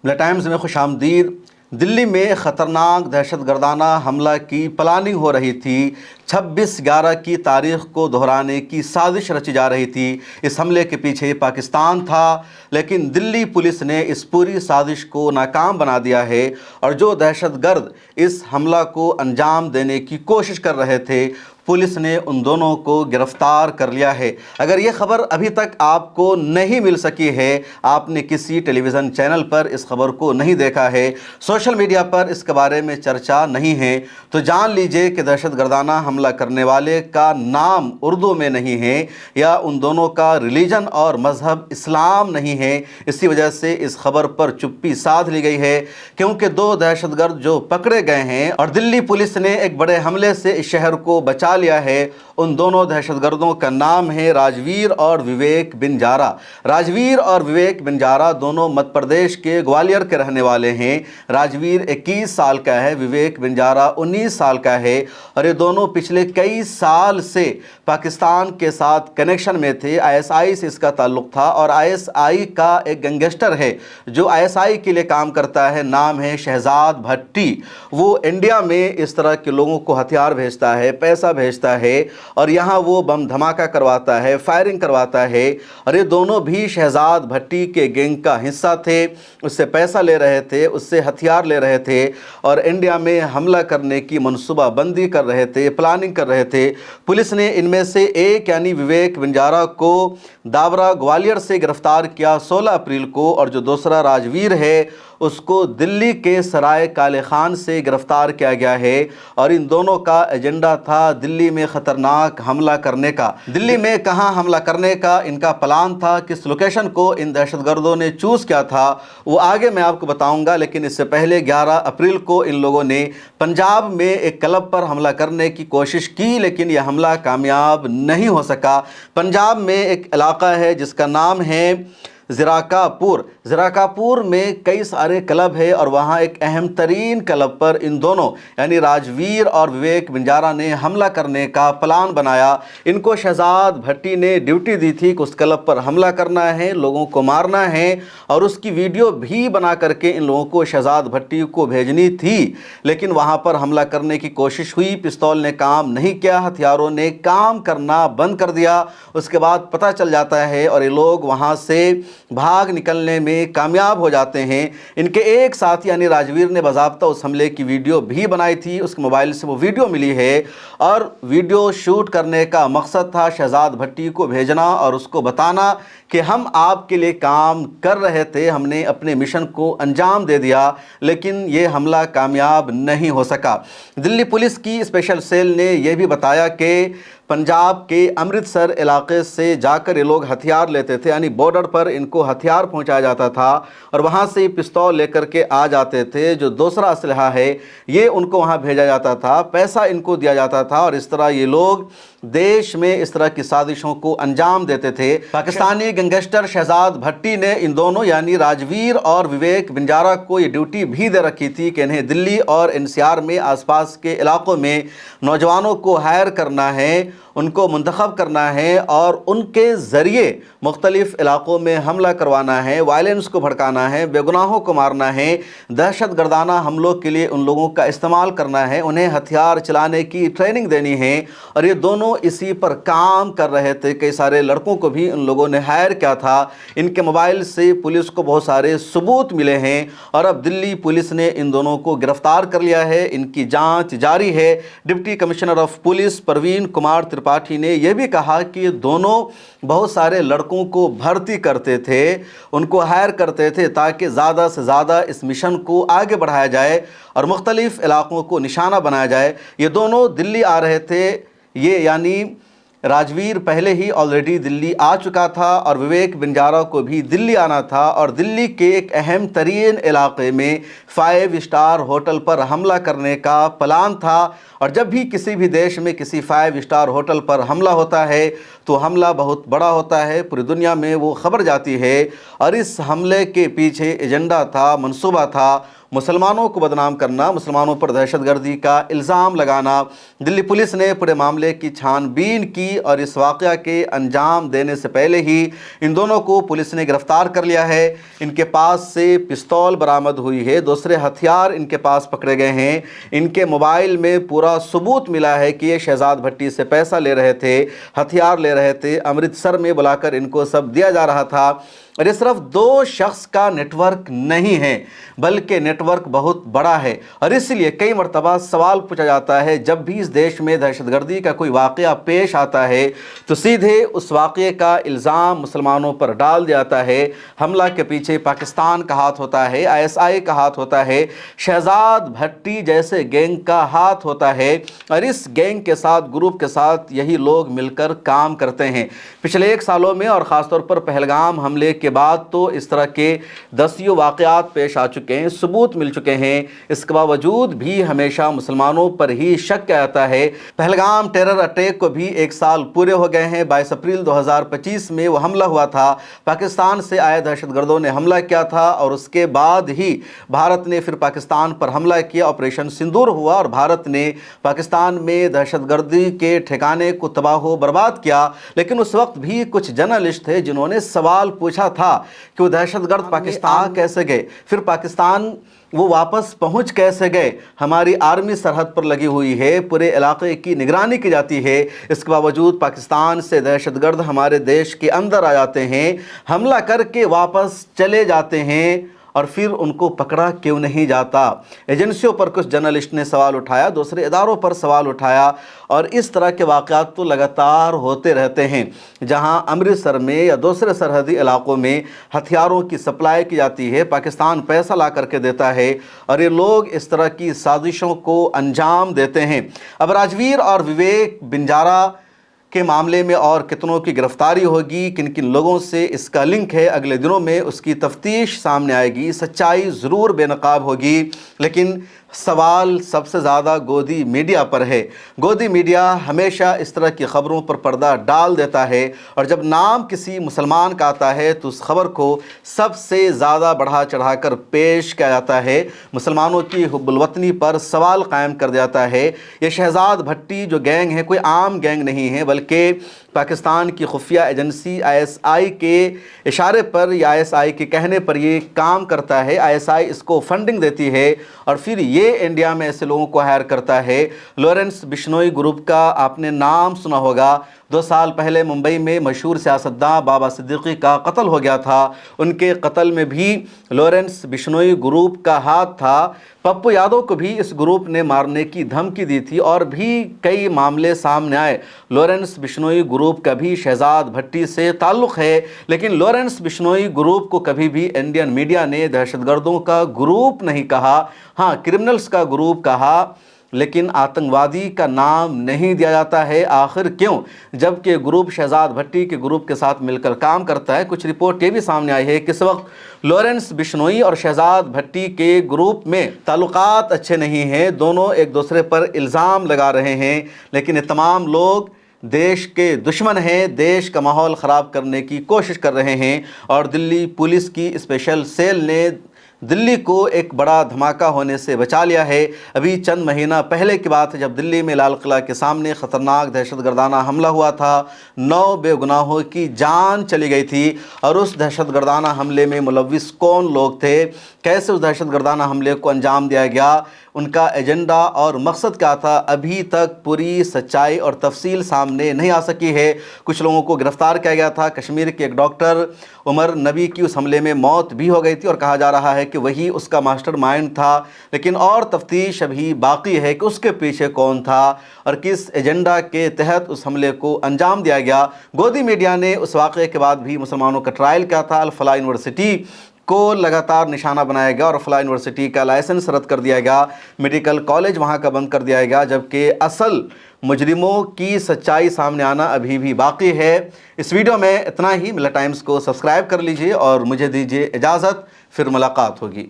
ملا ٹائمز میں خوش آمدید۔ دلی میں خطرناک دہشت گردانہ حملہ کی پلاننگ ہو رہی تھی۔ 26/11 کی تاریخ کو دہرانے کی سازش رچی جا رہی تھی۔ اس حملے کے پیچھے پاکستان تھا، لیکن دلی پولیس نے اس پوری سازش کو ناکام بنا دیا ہے، اور جو دہشت گرد اس حملہ کو انجام دینے کی کوشش کر رہے تھے، پولیس نے ان دونوں کو گرفتار کر لیا ہے۔ اگر یہ خبر ابھی تک آپ کو نہیں مل سکی ہے، آپ نے کسی ٹیلی ویژن چینل پر اس خبر کو نہیں دیکھا ہے، سوشل میڈیا پر اس کے بارے میں چرچا نہیں ہے، تو جان لیجئے کہ دہشت گردانہ حملہ کرنے والے کا نام اردو میں نہیں ہے، یا ان دونوں کا ریلیجن اور مذہب اسلام نہیں ہے۔ اسی وجہ سے اس خبر پر چپی سادھ لی گئی ہے، کیونکہ دو دہشت گرد جو پکڑے گئے ہیں اور دلی پولیس نے ایک بڑے حملے سے اس شہر کو بچا لیا ہے، ان دونوں دہشت گردوں کا نام ہے راجویر اور وویک بنجارا۔ راجویر اور وویک بنجارا دونوں مدھیہ پردیش کے گوالیر کے رہنے والے ہیں۔ راجویر 21 سال کا ہے، وویک بنجارا 19 سال کا ہے، اور یہ دونوں پچھلے کئی سال سے پاکستان کے ساتھ کنیکشن میں تھے۔ ISI سے اس کا تعلق تھا، اور ISI کا ایک گینگسٹر ہے جو ISI کے لیے کام کرتا ہے، نام ہے شہزاد بھٹی۔ وہ انڈیا میں اس طرح کے لوگوں کو ہتھیار بھیجتا ہے، پیسہ بھیجتا ہے، اور یہاں وہ بم دھماکہ کرواتا ہے، فائرنگ کرواتا ہے، اور یہ دونوں بھی شہزاد بھٹی کے گینگ کا حصہ تھے۔ اس سے پیسہ لے رہے تھے، اس سے ہتھیار لے رہے تھے، اور انڈیا میں حملہ کرنے کی منصوبہ بندی کر رہے تھے، پلاننگ کر رہے تھے۔ پولیس نے ان میں سے ایک یعنی وویک بنجارا کو داورا گوالیر سے گرفتار کیا 16 اپریل کو، اور جو دوسرا راجویر ہے اس کو دلی کے سرائے کالے خان سے گرفتار کیا گیا ہے، اور ان دونوں کا ایجنڈا تھا دلی میں خطرناک حملہ کرنے کا۔ دلی میں کہاں حملہ کرنے کا ان کا پلان تھا، کس لوکیشن کو ان دہشت گردوں نے چوز کیا تھا، وہ آگے میں آپ کو بتاؤں گا، لیکن اس سے پہلے 11 اپریل کو ان لوگوں نے پنجاب میں ایک کلب پر حملہ کرنے کی کوشش کی، لیکن یہ حملہ کامیاب نہیں ہو سکا۔ پنجاب میں ایک علاقہ ہے جس کا نام ہے زیراکاپور۔ زیراکاپور میں کئی سارے کلب ہے، اور وہاں ایک اہم ترین کلب پر ان دونوں یعنی راجویر اور وویک بنجارا نے حملہ کرنے کا پلان بنایا۔ ان کو شہزاد بھٹی نے ڈیوٹی دی تھی کہ اس کلب پر حملہ کرنا ہے، لوگوں کو مارنا ہے، اور اس کی ویڈیو بھی بنا کر کے ان لوگوں کو شہزاد بھٹی کو بھیجنی تھی، لیکن وہاں پر حملہ کرنے کی کوشش ہوئی، پستول نے کام نہیں کیا، ہتھیاروں نے کام کرنا بند کر دیا۔ اس کے بعد پتہ چل جاتا ہے، اور یہ لوگ وہاں سے بھاگ نکلنے میں کامیاب ہو جاتے ہیں۔ ان کے ایک ساتھی یعنی راجویر نے باضابطہ اس حملے کی ویڈیو بھی بنائی تھی، اس کے موبائل سے وہ ویڈیو ملی ہے، اور ویڈیو شوٹ کرنے کا مقصد تھا شہزاد بھٹی کو بھیجنا اور اس کو بتانا کہ ہم آپ کے لیے کام کر رہے تھے، ہم نے اپنے مشن کو انجام دے دیا، لیکن یہ حملہ کامیاب نہیں ہو سکا۔ دلی پولیس کی اسپیشل سیل نے یہ بھی بتایا کہ پنجاب کے امرتسر علاقے سے جا کر یہ لوگ ہتھیار لیتے تھے، یعنی بارڈر پر ان کو ہتھیار پہنچایا جاتا تھا، اور وہاں سے پستول لے کر کے آ جاتے تھے۔ جو دوسرا اسلحہ ہے یہ ان کو وہاں بھیجا جاتا تھا، پیسہ ان کو دیا جاتا تھا، اور اس طرح یہ لوگ دیش میں اس طرح کی سازشوں کو انجام دیتے تھے۔ پاکستانی گینگسٹر شہزاد بھٹی نے ان دونوں یعنی راجویر اور وویک بنجارا کو یہ ڈیوٹی بھی دے رکھی تھی کہ انہیں دلی اور NCR میں آس پاس کے علاقوں میں نوجوانوں کو ہائر کرنا ہے، ان کو منتخب کرنا ہے، اور ان کے ذریعے مختلف علاقوں میں حملہ کروانا ہے، وائلنس کو بھڑکانا ہے، بے گناہوں کو مارنا ہے، دہشت گردانہ حملوں کے لیے ان لوگوں کا استعمال کرنا ہے، انہیں ہتھیار چلانے کی ٹریننگ دینی ہے، اور یہ دونوں اسی پر کام کر رہے تھے۔ کئی سارے لڑکوں کو بھی ان لوگوں نے ہائر کیا تھا۔ ان کے موبائل سے پولیس کو بہت سارے ثبوت ملے ہیں، اور اب دلی پولیس نے ان دونوں کو گرفتار کر لیا ہے، ان کی جانچ جاری ہے۔ Deputy commissioner of police Praveen Kumar Tripathi نے یہ بھی کہا کہ یہ دونوں بہت سارے لڑکوں کو بھرتی کرتے تھے، ان کو ہائر کرتے تھے تاکہ زیادہ سے زیادہ اس مشن کو آگے بڑھایا جائے اور مختلف علاقوں کو نشانہ بنایا جائے۔ یہ دونوں دلی آ رہے تھے، یہ یعنی راجویر پہلے ہی آلریڈی دلی آ چکا تھا، اور وویک بنجارا کو بھی دلی آنا تھا، اور دلی کے ایک اہم ترین علاقے میں 5 اسٹار ہوٹل پر حملہ کرنے کا پلان تھا۔ اور جب بھی کسی بھی دیش میں کسی 5 اسٹار ہوٹل پر حملہ ہوتا ہے تو حملہ بہت بڑا ہوتا ہے، پوری دنیا میں وہ خبر جاتی ہے، اور اس حملے کے پیچھے ایجنڈا تھا، منصوبہ تھا، मुसलमानों को बदनाम करना, मुसलमानों पर दहशतगर्दी का इल्ज़ाम लगाना। दिल्ली पुलिस ने पूरे मामले की छानबीन की और इस वाक़या के अंजाम देने से पहले ही इन दोनों को पुलिस ने गिरफ्तार कर लिया है। इनके पास से पिस्तौल बरामद हुई है, दूसरे हथियार इनके पास पकड़े गए हैं। इनके मोबाइल में पूरा सबूत मिला है कि ये शहजाद भट्टी से पैसा ले रहे थे, हथियार ले रहे थे, अमृतसर में बुलाकर इनको सब दिया जा रहा था। और ये सिर्फ दो शख्स का नेटवर्क नहीं है, बल्कि नेटवर्क बहुत बड़ा है। और इसलिए कई मरतबा सवाल पूछा जाता है, जब भी इस देश में दहशतगर्दी का कोई वाक़या पेश आता है तो सीधे उस वाक़े का इल्ज़ाम मुसलमानों पर डाल दिया जाता है। हमला के पीछे पाकिस्तान का हाथ होता है, ISI का हाथ होता है, शहजाद भट्टी जैसे गैंग का हाथ होता है। और इस गैंग के साथ, ग्रुप के साथ यही लोग मिलकर काम करते हैं। पिछले 1 सालों में और ख़ासतौर पर पहलगाम हमले के बाद तो इस तरह के दसियों वाक़यात पेश आ चुके हैं, सबूत मिल चुके हैं। इसके बावजूद भी हमेशा मुसलमानों पर ही शक किया जाता है। पहलगाम टेरर अटैक को भी 1 साल पूरे हो गए हैं। 22 अप्रैल 2025 में वो हमला हुआ था। पाकिस्तान से आए दहशतगर्दों ने हमला किया था और उसके बाद ही भारत ने फिर पाकिस्तान पर हमला किया। ऑपरेशन सिंदूर हुआ और भारत ने पाकिस्तान में दहशतगर्दी के ठिकाने को तबाह बर्बाद किया। लेकिन उस वक्त भी कुछ जर्नलिस्ट थे जिन्होंने सवाल पूछा था कि वो दहशतगर्द पाकिस्तान कैसे गए, फिर पाकिस्तान वो वापस पहुंच कैसे गए। हमारी आर्मी सरहद पर लगी हुई है, पूरे इलाके की निगरानी की जाती है, इसके बावजूद पाकिस्तान से दहशतगर्द हमारे देश के अंदर आ जाते हैं, हमला करके वापस चले जाते हैं और फिर उनको पकड़ा क्यों नहीं जाता। एजेंसियों पर कुछ जर्नलिस्ट ने सवाल उठाया, दूसरे इदारों पर सवाल उठाया और इस तरह के वाक़यात तो लगातार होते रहते हैं। जहां अमृतसर में या दूसरे सरहदी इलाकों में हथियारों की सप्लाई की जाती है, पाकिस्तान पैसा ला करके देता है और ये लोग इस तरह की साजिशों को अंजाम देते हैं। अब राजवीर और विवेक बिंजारा के मामले में और कितनों की गिरफ्तारी होगी, किन किन लोगों से इसका लिंक है, अगले दिनों में उसकी तफ्तीश सामने आएगी, सच्चाई ज़रूर बेनकाब होगी। लेकिन सवाल सबसे ज़्यादा गोदी मीडिया पर है। गोदी मीडिया हमेशा इस तरह की ख़बरों पर पर्दा डाल देता है और जब नाम किसी मुसलमान का आता है तो उस ख़बर को सबसे ज़्यादा बढ़ा चढ़ाकर पेश किया जाता है, मुसलमानों की हुब्बुल वतनी पर सवाल कायम कर दिया जाता है। ये शहजाद भट्टी जो गैंग है कोई आम गैंग नहीं है, बल्कि पाकिस्तान की खुफिया एजेंसी ISI के इशारे पर या ISI के कहने पर ये काम करता है। ISI इसको फंडिंग देती है और फिर ये इंडिया में ऐसे लोगों को हायर करता है। लॉरेंस बिश्नोई ग्रुप का आपने नाम सुना होगा। 2 साल पहले मुंबई में मशहूर सियासतदान बाबा सिद्दीकी का कत्ल हो गया था। उनके कत्ल में भी लॉरेंस बिश्नोई ग्रुप का हाथ था। पप्पू यादव को भी इस ग्रुप ने मारने की धमकी दी थी और भी कई मामले सामने आए। लॉरेंस बिश्नोई ग्रुप का भी शहजाद भट्टी से ताल्लुक़ है, लेकिन लॉरेंस बिश्नोई ग्रुप को कभी भी इंडियन मीडिया ने दहशतगर्दों का ग्रुप नहीं कहा। हाँ, क्रिमिनल्स का ग्रुप कहा, लेकिन आतंकवादी का नाम नहीं दिया जाता है। आखिर क्यों, जबकि ग्रुप शहजाद भट्टी के ग्रुप के साथ मिलकर काम करता है। कुछ रिपोर्ट ये भी सामने आई है कि इस वक्त लॉरेंस बिश्नोई और शहजाद भट्टी के ग्रुप में ताल्लुकात अच्छे नहीं हैं, दोनों एक दूसरे पर इल्ज़ाम लगा रहे हैं। लेकिन ये तमाम लोग देश के दुश्मन हैं, देश का माहौल ख़राब करने की कोशिश कर रहे हैं और दिल्ली पुलिस की स्पेशल सेल ने दिल्ली को एक बड़ा धमाका होने से बचा लिया है। अभी चंद महीना पहले की बात है जब दिल्ली में लाल किला के सामने ख़तरनाक दहशतगर्दाना हमला हुआ था। 9 बेगुनाहों की जान चली गई थी और उस दहशतगर्दाना हमले में मुलव्विस कौन लोग थे, कैसे उस दहशतगर्दाना हमले को अंजाम दिया गया, उनका एजेंडा और मकसद क्या था, अभी तक पूरी सच्चाई और तफसील सामने नहीं आ सकी है। कुछ लोगों को गिरफ़्तार किया गया था। कश्मीर के एक डॉक्टर उमर नबी की उस हमले में मौत भी हो गई थी और कहा जा रहा है कि वही उसका मास्टरमाइंड था। लेकिन और तफ्तीश अभी बाकी है कि उसके पीछे कौन था और किस एजेंडा के तहत उस हमले को अंजाम दिया गया। गोदी मीडिया ने उस वाक़े के बाद भी मुसलमानों का ट्रायल किया था। अल-फलाह यूनिवर्सिटी को लगातार निशाना बनाया गया और अल-फलाह यूनिवर्सिटी का लाइसेंस रद्द कर दिया गया, मेडिकल कॉलेज वहाँ का बंद कर दिया गया, जबकि असल मुजरिमों की सच्चाई सामने आना अभी भी बाकी है। इस वीडियो में इतना ही। मिला टाइम्स को सब्सक्राइब कर लीजिए और मुझे दीजिए इजाज़त, फिर मुलाकात होगी।